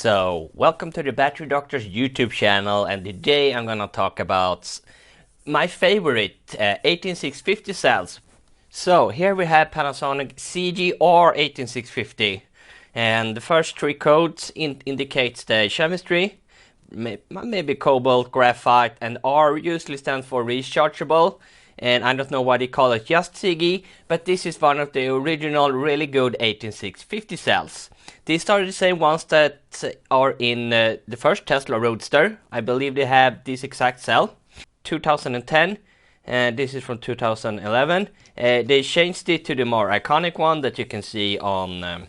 So, welcome to the Battery Doctor's YouTube channel, and today I'm gonna talk about my favorite 18650 cells. So, here we have Panasonic CGR 18650, and the first three codes indicates the chemistry, maybe cobalt, graphite, and R usually stands for rechargeable. And I don't know why they call it just CG, but this is one of the original really good 18650 cells. These are the same ones that are in the first Tesla Roadster. I believe they have this exact cell. 2010, and this is from 2011. They changed it to the more iconic one that you can see on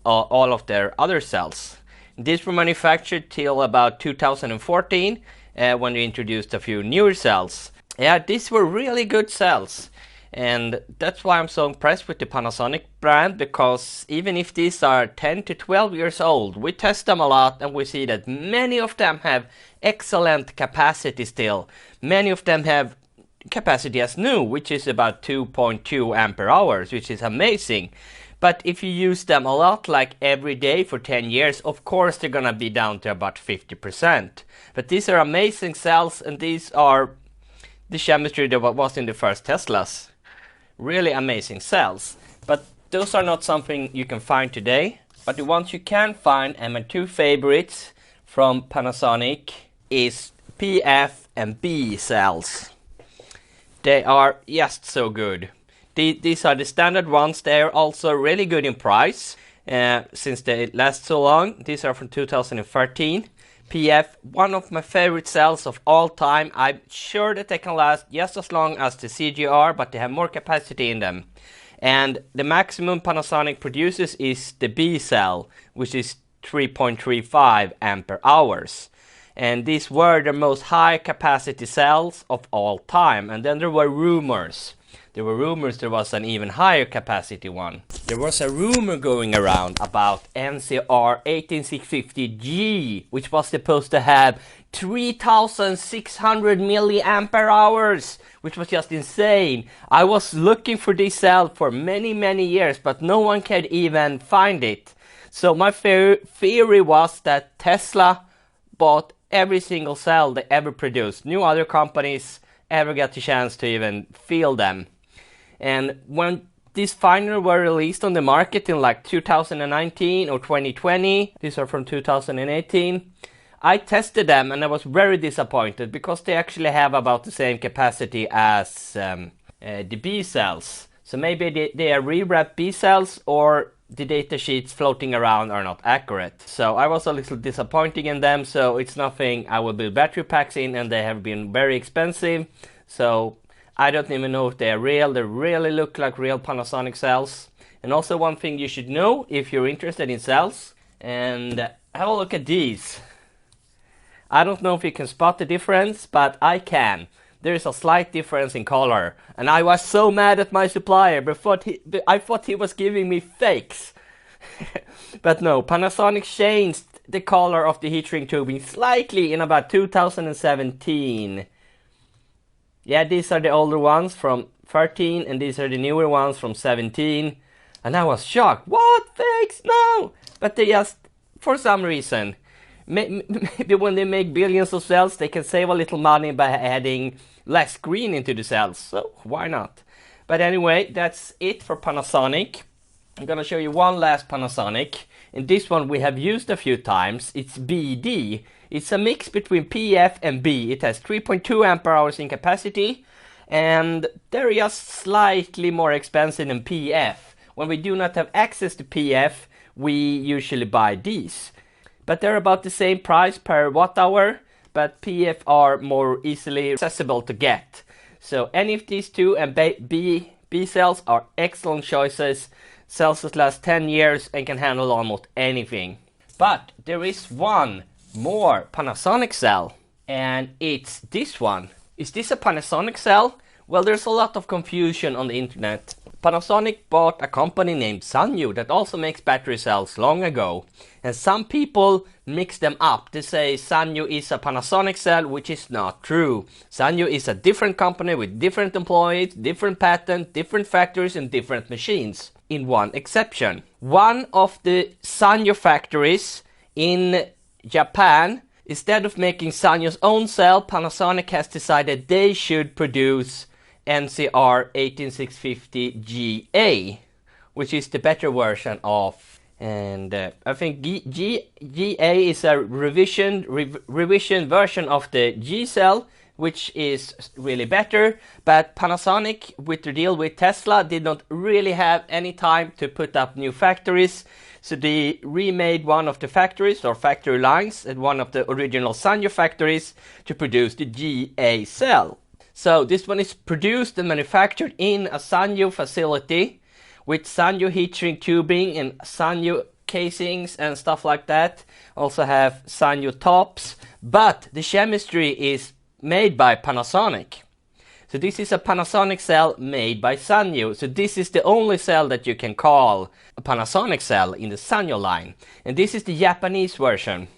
all of their other cells. These were manufactured till about 2014 when they introduced a few newer cells. Yeah, these were really good cells, and that's why I'm so impressed with the Panasonic brand, because even if these are 10 to 12 years old, we test them a lot and we see that many of them have excellent capacity still. Many of them have capacity as new, which is about 2.2 ampere hours, which is amazing. But if you use them a lot, like every day for 10 years, of course they're gonna be down to about 50%. But these are amazing cells, and these are the chemistry that was in the first Teslas. Really amazing cells. But those are not something you can find today. But the ones you can find, and my two favorites from Panasonic, is PF and B cells. They are just so good. These are the standard ones. They are also really good in price, since they last so long. These are from 2013. PF, one of my favorite cells of all time. I'm sure that they can last just as long as the CGR, but they have more capacity in them. And the maximum Panasonic produces is the B cell, which is 3.35 ampere hours. And these were the most high capacity cells of all time. And then there were rumors. There was an even higher capacity one. There was a rumor going around about NCR 18650G, which was supposed to have 3600 milliampere hours, which was just insane. I was looking for this cell for many years, but no one could even find it. So my theory was that Tesla bought every single cell they ever produced. No other companies ever got the chance to even feel them. And when these finally were released on the market in like 2019 or 2020, these are from 2018, I tested them and I was very disappointed, because they actually have about the same capacity as the B cells. So maybe they are rewrapped B cells, or the data sheets floating around are not accurate. So I was a little disappointed in them, so it's nothing I will build battery packs in, and they have been very expensive. So I don't even know if they are real. They really look like real Panasonic cells. And also one thing you should know if you're interested in cells, and have a look at these. I don't know if you can spot the difference, but I can. There is a slight difference in color, and I was so mad at my supplier before I thought he was giving me fakes. But no, Panasonic changed the color of the heat shrink tubing slightly in about 2017. Yeah, these are the older ones from 13, and these are the newer ones from 17. And I was shocked. What? Fakes? No! But they just, for some reason, maybe when they make billions of cells, they can save a little money by adding less green into the cells. So why not? But anyway, that's it for Panasonic. I'm gonna show you one last Panasonic. And this one we have used a few times. It's BD. It's a mix between PF and B. It has 3.2 ampere hours in capacity, and they're just slightly more expensive than PF. When we do not have access to PF, we usually buy these. But they're about the same price per watt hour, but PF are more easily accessible to get. So any of these two and B cells are excellent choices. Cells that last 10 years and can handle almost anything. But there is one more Panasonic cell, and it's this one. Is this a Panasonic cell? Well, there's a lot of confusion on the internet. Panasonic bought a company named Sanyo that also makes battery cells long ago, and some people mix them up. They say Sanyo is a Panasonic cell, which is not true. Sanyo is a different company with different employees, different patents, different factories, and different machines. In one exception, one of the Sanyo factories In Japan, instead of making Sanyo's own cell, Panasonic has decided they should produce NCR 18650GA, which is the better version of. And I think GA is a revision version of the G cell, which is really better. But Panasonic, with the deal with Tesla, did not really have any time to put up new factories. So they remade one of the factories or factory lines at one of the original Sanyo factories to produce the GA cell. So this one is produced and manufactured in a Sanyo facility with Sanyo heat shrink tubing and Sanyo casings and stuff like that. Also have Sanyo tops, but the chemistry is made by Panasonic. So this is a Panasonic cell made by Sanyo. So this is the only cell that you can call a Panasonic cell in the Sanyo line. And this is the Japanese version.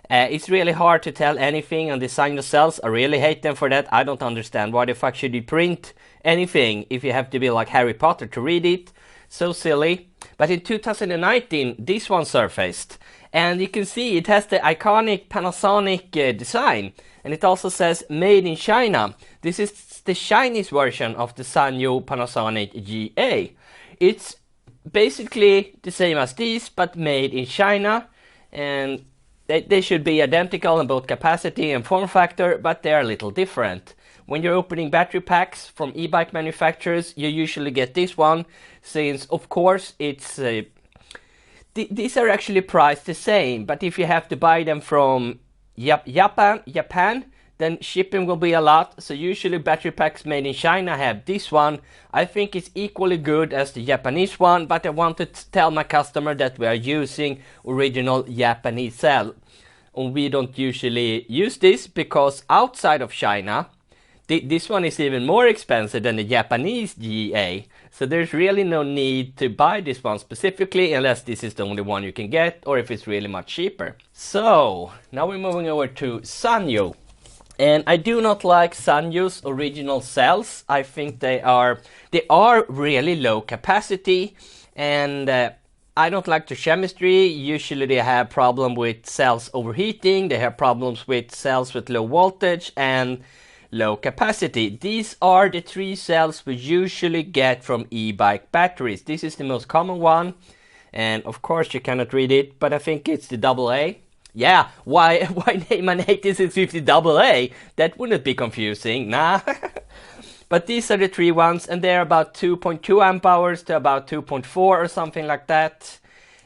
It's really hard to tell anything on the Sanyo cells. I really hate them for that. I don't understand why the fuck should you print anything if you have to be like Harry Potter to read it. So silly. But in 2019 this one surfaced. And you can see it has the iconic Panasonic design. And it also says made in China. This is the Chinese version of the Sanyo Panasonic GA. It's basically the same as these, but made in China. And they should be identical in both capacity and form factor, but they are a little different. When you're opening battery packs from e-bike manufacturers, you usually get this one, since of course it's these are actually priced the same, but if you have to buy them from Japan, then shipping will be a lot. So usually battery packs made in China have this one. I think it's equally good as the Japanese one, but I wanted to tell my customer that we are using original Japanese cell. And we don't usually use this because outside of China, this one is even more expensive than the Japanese GA. So there's really no need to buy this one specifically unless this is the only one you can get or if it's really much cheaper. So now we're moving over to Sanyo. And I do not like Sanyo's original cells. I think they are really low capacity, and I don't like the chemistry. Usually they have problem with cells overheating, they have problems with cells with low voltage and low capacity. These are the three cells we usually get from e-bike batteries. This is the most common one, and of course you cannot read it, but I think it's the AA. Yeah, why name an 18650 AA? That wouldn't be confusing, nah. But these are the three ones, and they're about 2.2 amp hours to about 2.4 or something like that.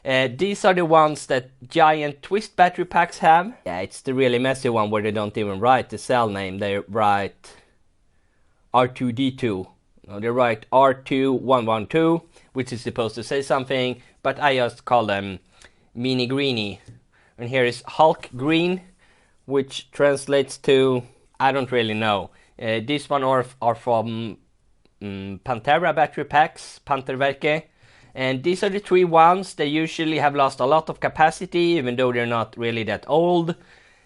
These are the ones that giant twist battery packs have. Yeah, it's the really messy one where they don't even write the cell name. They write R2D2. No, they write R2112, which is supposed to say something, but I just call them Mini Greenie. And here is Hulk Green, which translates to, I don't really know. This one are from Pantera battery packs, Panterwerke. And these are the three ones. They usually have lost a lot of capacity, even though they're not really that old.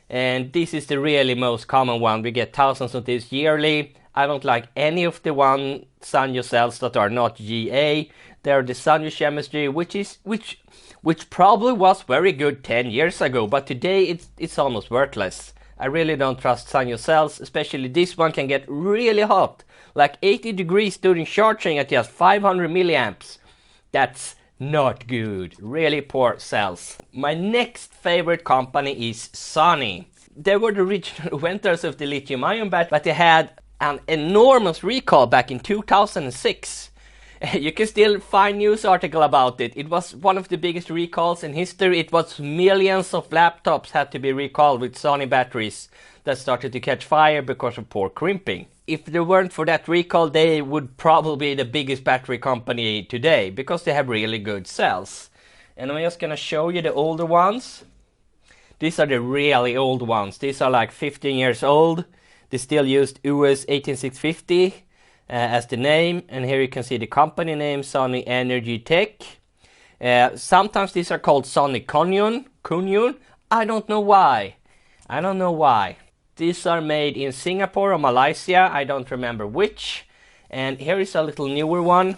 And this is the really most common one. We get thousands of these yearly. I don't like any of the one Sanyo cells that are not GA. They're the Sanyo chemistry, which probably was very good 10 years ago, but today it's almost worthless. I really don't trust Sanyo cells, especially this one can get really hot, like 80 degrees during charging at just 500 milliamps. That's not good. Really poor cells. My next favorite company is Sony. They were the original inventors of the lithium-ion battery, but they had an enormous recall back in 2006. You can still find news article about it. It was one of the biggest recalls in history. It was millions of laptops had to be recalled with Sony batteries that started to catch fire because of poor crimping. If they weren't for that recall, they would probably be the biggest battery company today because they have really good cells. And I'm just gonna show you the older ones. These are the really old ones. These are like 15 years old. They still used US 18650. As the name, and here you can see the company name, Sony Energy Tech. Sometimes these are called Sony Kunyun. I don't know why. These are made in Singapore or Malaysia, I don't remember which. And here is a little newer one.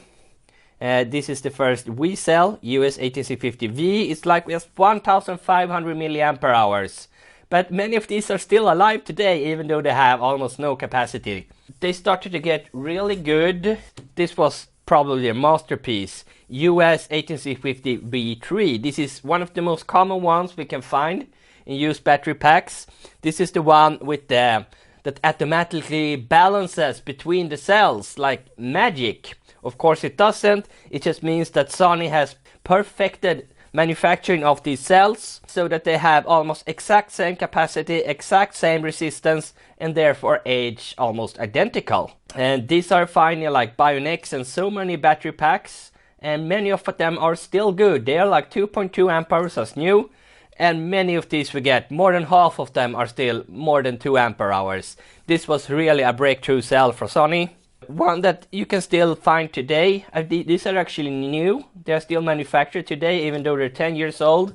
This is the first V cell, US 18650V. It's like we have 1500 milliampere hours. But many of these are still alive today, even though they have almost no capacity. They started to get really good. This was probably a masterpiece. US 18650V3. This is one of the most common ones we can find in used battery packs. This is the one with the that automatically balances between the cells like magic. Of course it doesn't. It just means that Sony has perfected manufacturing of these cells so that they have almost exact same capacity, exact same resistance, and therefore age almost identical. And these are finally like Bionex and so many battery packs, and many of them are still good. They are like 2.2 amp hours as new, and many of these we get, more than half of them are still more than 2 ampere hours. This was really a breakthrough cell for Sony. One that you can still find today. These are actually new. They're still manufactured today, even though they're 10 years old.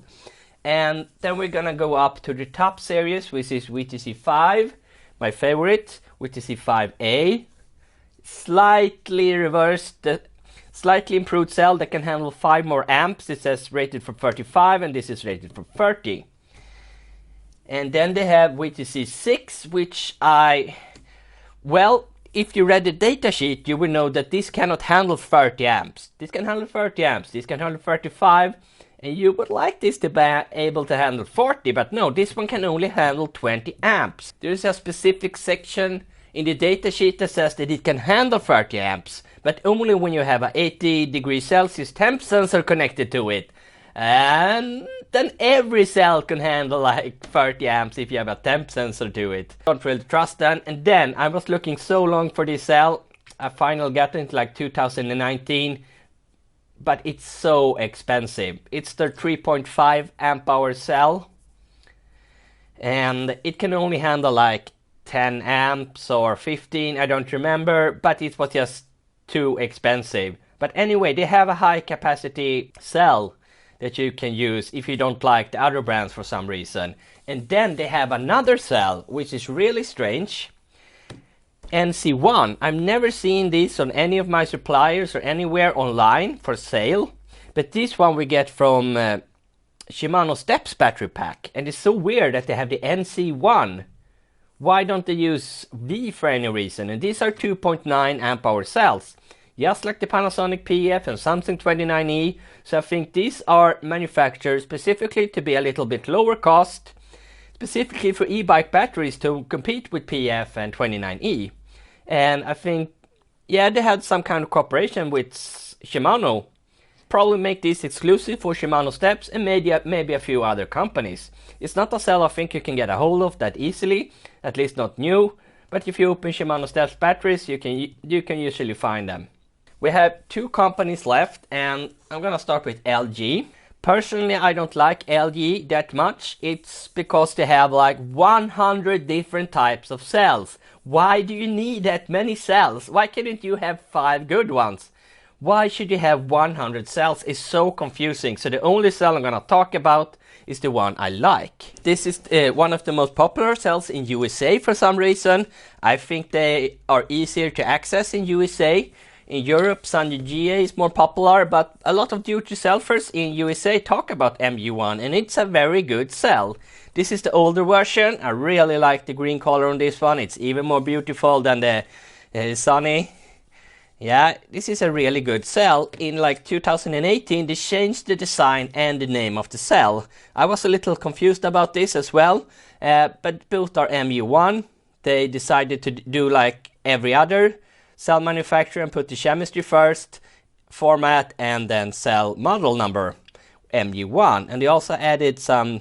And then we're gonna go up to the top series, which is VTC5, my favorite, VTC5A. Slightly reversed, slightly improved cell that can handle 5 more amps. It says rated for 35, and this is rated for 30. And then they have VTC6, which if you read the datasheet, you will know that this cannot handle 30 amps. This can handle 30 amps, this can handle 35, and you would like this to be able to handle 40, but no, this one can only handle 20 amps. There is a specific section in the datasheet that says that it can handle 30 amps, but only when you have a 80 degrees Celsius temp sensor connected to it. And then every cell can handle like 30 amps if you have a temp sensor to it. Don't really trust them. And then I was looking so long for this cell. I finally got it like 2019, but it's so expensive. It's the 3.5 amp hour cell, and it can only handle like 10 amps or 15, I don't remember, but it was just too expensive. But anyway, they have a high capacity cell that you can use if you don't like the other brands for some reason. And then they have another cell, which is really strange. NC1. I've never seen this on any of my suppliers or anywhere online for sale. But this one we get from Shimano Steps battery pack. And it's so weird that they have the NC1. Why don't they use V for any reason? And these are 2.9 amp hour cells, just like the Panasonic PF and Samsung 29E. So I think these are manufactured specifically to be a little bit lower cost, specifically for e-bike batteries to compete with PF and 29E. And I think, yeah, they had some kind of cooperation with Shimano. Probably make this exclusive for Shimano Steps and maybe a few other companies. It's not a cell I think you can get a hold of that easily, at least not new. But if you open Shimano Steps batteries, you can usually find them. We have 2 companies left, and I'm gonna start with LG. Personally, I don't like LG that much. It's because they have like 100 different types of cells. Why do you need that many cells? Why couldn't you have 5 good ones? Why should you have 100 cells? It's so confusing. So the only cell I'm gonna talk about is the one I like. This is one of the most popular cells in USA for some reason. I think they are easier to access in USA. In Europe, Sanyo GA is more popular, but a lot of do-it-yourselfers in USA talk about MU1, and it's a very good cell. This is the older version. I really like the green color on this one. It's even more beautiful than the Sony. Yeah, this is a really good cell. In like 2018, they changed the design and the name of the cell. I was a little confused about this as well, but both are MU1. They decided to do like every other cell manufacturer and put the chemistry first, format, and then cell model number, MU1. And they also added some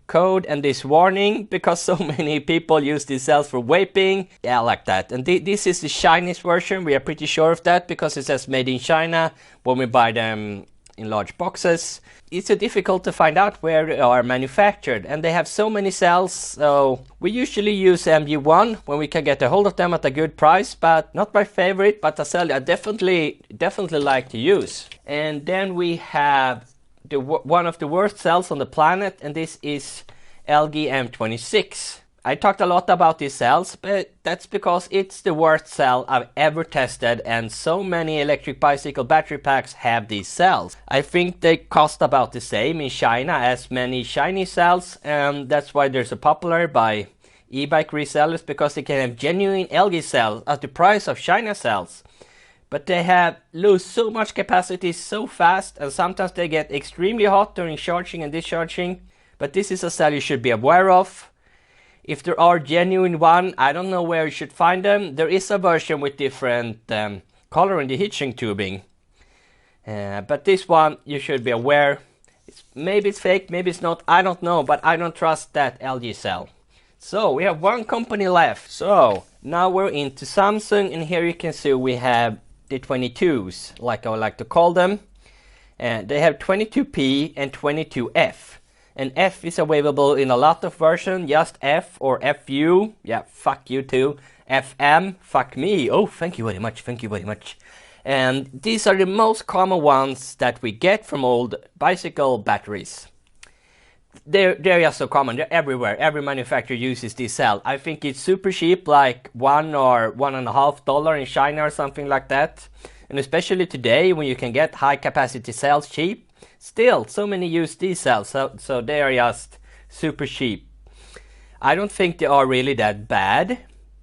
code and this warning because so many people use these cells for vaping. Yeah, like that. And this is the Chinese version. We are pretty sure of that because it says made in China when we buy them in large boxes. It's so difficult to find out where they are manufactured, and they have so many cells, so we usually use MU1 when we can get a hold of them at a good price, but not my favorite, but a cell I definitely like to use. And then we have one of the worst cells on the planet, and this is LG M26. I talked a lot about these cells, but that's because it's the worst cell I've ever tested, and so many electric bicycle battery packs have these cells. I think they cost about the same in China as many Chinese cells, and that's why they're so popular by e-bike resellers, because they can have genuine LG cells at the price of China cells. But they lose so much capacity so fast, and sometimes they get extremely hot during charging and discharging. But this is a cell you should be aware of. If there are genuine one, I don't know where you should find them. There is a version with different color in the heatsink tubing. But this one, you should be aware. Maybe it's fake, maybe it's not, I don't know, but I don't trust that LG cell. So, we have one company left. So, now we're into Samsung, and here you can see we have the 22s, like I would like to call them. They have 22P and 22F. And F is available in a lot of versions, just F or FU, yeah, fuck you too, FM, fuck me, oh, thank you very much, thank you very much. And these are the most common ones that we get from old bicycle batteries. They're just so common, they're everywhere, every manufacturer uses this cell. I think it's super cheap, like $1 or $1.50 in China or something like that. And especially today, when you can get high capacity cells cheap, still, so many use these cells, so they are just super cheap. I don't think they are really that bad,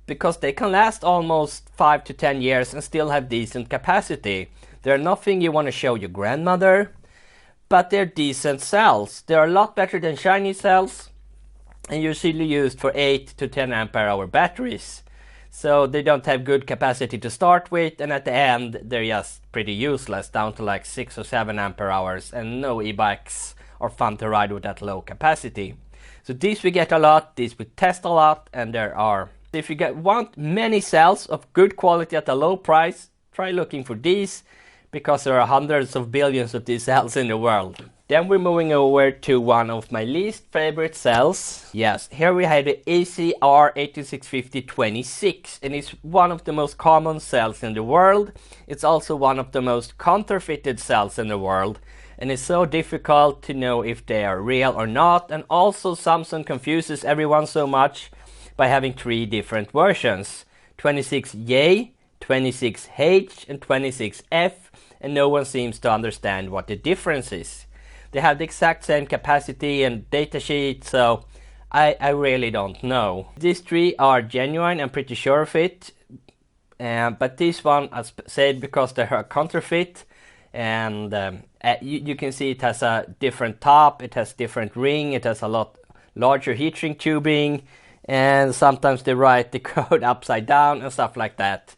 because they can last almost 5 to 10 years and still have decent capacity. They're nothing you want to show your grandmother, but they're decent cells. They're a lot better than Chinese cells, and usually used for 8 to 10 ampere hour batteries. So they don't have good capacity to start with, and at the end they're just pretty useless, down to like 6 or 7 ampere hours, and no e-bikes are fun to ride with that low capacity. So these we get a lot, these we test a lot, and there are. If you want many cells of good quality at a low price, try looking for these, because there are hundreds of billions of these cells in the world. Then we're moving over to one of my least favorite cells. Yes, here we have the ACR18650-26, and it's one of the most common cells in the world. It's also one of the most counterfeited cells in the world, and it's so difficult to know if they are real or not. And also Samsung confuses everyone so much by having 3 different versions: 26Y, 26H, and 26F, and no one seems to understand what the difference is. They have the exact same capacity and datasheet, so I really don't know. These 3 are genuine, I'm pretty sure of it. But this one, as said, because they are counterfeit, and you can see it has a different top, it has different ring, it has a lot larger heatsink tubing, and sometimes they write the code upside down and stuff like that.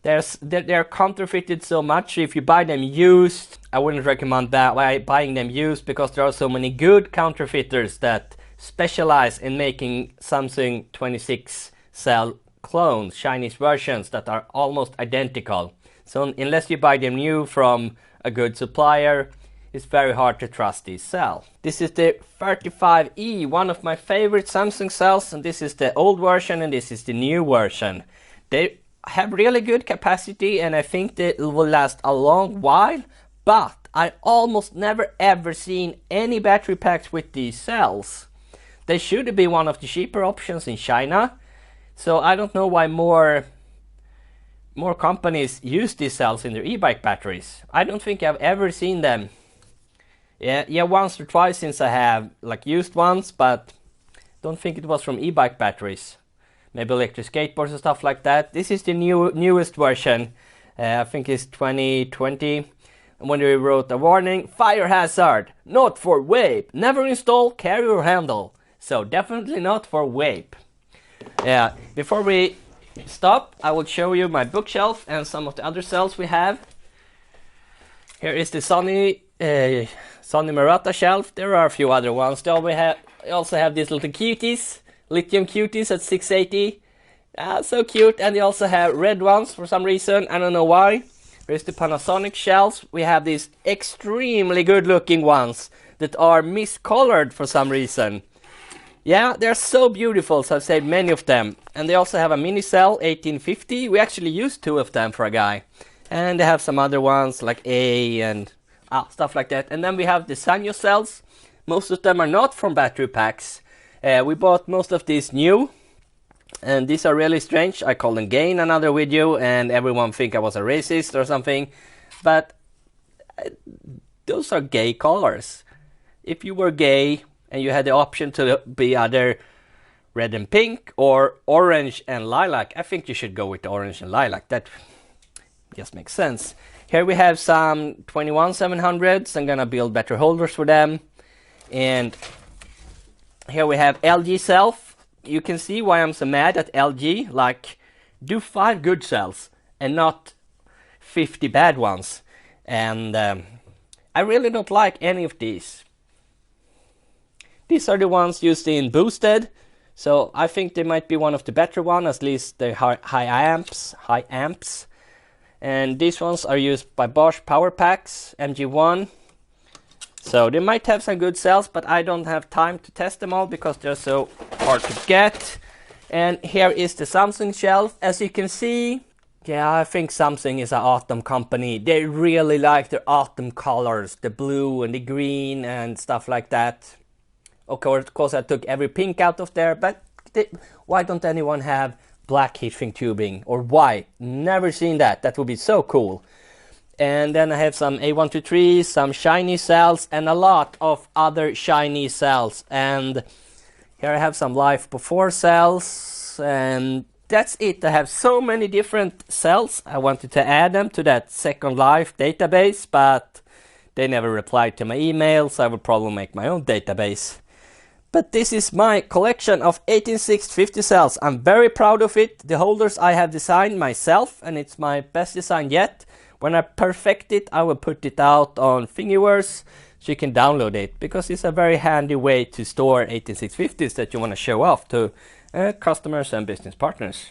They're counterfeited so much. If you buy them used, I wouldn't recommend buying them used, because there are so many good counterfeiters that specialize in making Samsung 26 cell clones, Chinese versions that are almost identical. So unless you buy them new from a good supplier, it's very hard to trust these cells. This is the 35E, one of my favorite Samsung cells, and this is the old version and this is the new version. They have really good capacity, and I think that it will last a long while, but I almost never ever seen any battery packs with these cells. They should be one of the cheaper options in China, so I don't know why more companies use these cells in their e-bike batteries. I don't think I've ever seen them. Yeah, once or twice since I have like used ones, but don't think it was from e-bike batteries. Maybe electric skateboards and stuff like that. This is the newest version. I think it's 2020. And when we wrote a warning, fire hazard, not for vape. Never install, carry or handle. So definitely not for vape. Yeah, before we stop, I will show you my bookshelf and some of the other cells we have. Here is the Sony Murata shelf. There are a few other ones. We also have these little cuties. Lithium cuties at 680. So cute. And they also have red ones for some reason. I don't know why. Here's the Panasonic shells. We have these extremely good looking ones that are miscolored for some reason. Yeah, they're so beautiful, so I've saved many of them. And they also have a mini cell 1850. We actually used 2 of them for a guy. And they have some other ones like A and stuff like that. And then we have the Sanyo cells. Most of them are not from battery packs. We bought most of these new, And these are really strange. I called them gay in another video and everyone think I was a racist or something. But those are gay colors. If you were gay and you had the option to be either red and pink or orange and lilac, I think you should go with the orange and lilac. That just makes sense. Here we have some 21700s. I'm gonna build better holders for them. And here we have LG cells. You can see why I'm so mad at LG. Like, do 5 good cells and not 50 bad ones. And I really don't like any of these. These are the ones used in boosted. So I think they might be one of the better ones, at least the high amps. And these ones are used by Bosch Power Packs, MG1. So they might have some good cells, but I don't have time to test them all because they're so hard to get. And here is the Samsung shelf. As you can see, yeah, I think Samsung is an autumn company. They really like their autumn colors, the blue and the green and stuff like that. Of course, I took every pink out of there, but why don't anyone have black heat shrink tubing or white? Never seen that. That would be so cool. And then I have some A123, some shiny cells, and a lot of other shiny cells. And here I have some life before cells, and that's it. I have so many different cells. I wanted to add them to that Second Life database, but they never replied to my email, so I will probably make my own database. But this is my collection of 18650 cells. I'm very proud of it. The holders I have designed myself, and it's my best design yet. When I perfect it, I will put it out on Thingiverse so you can download it, because it's a very handy way to store 18650s that you want to show off to customers and business partners.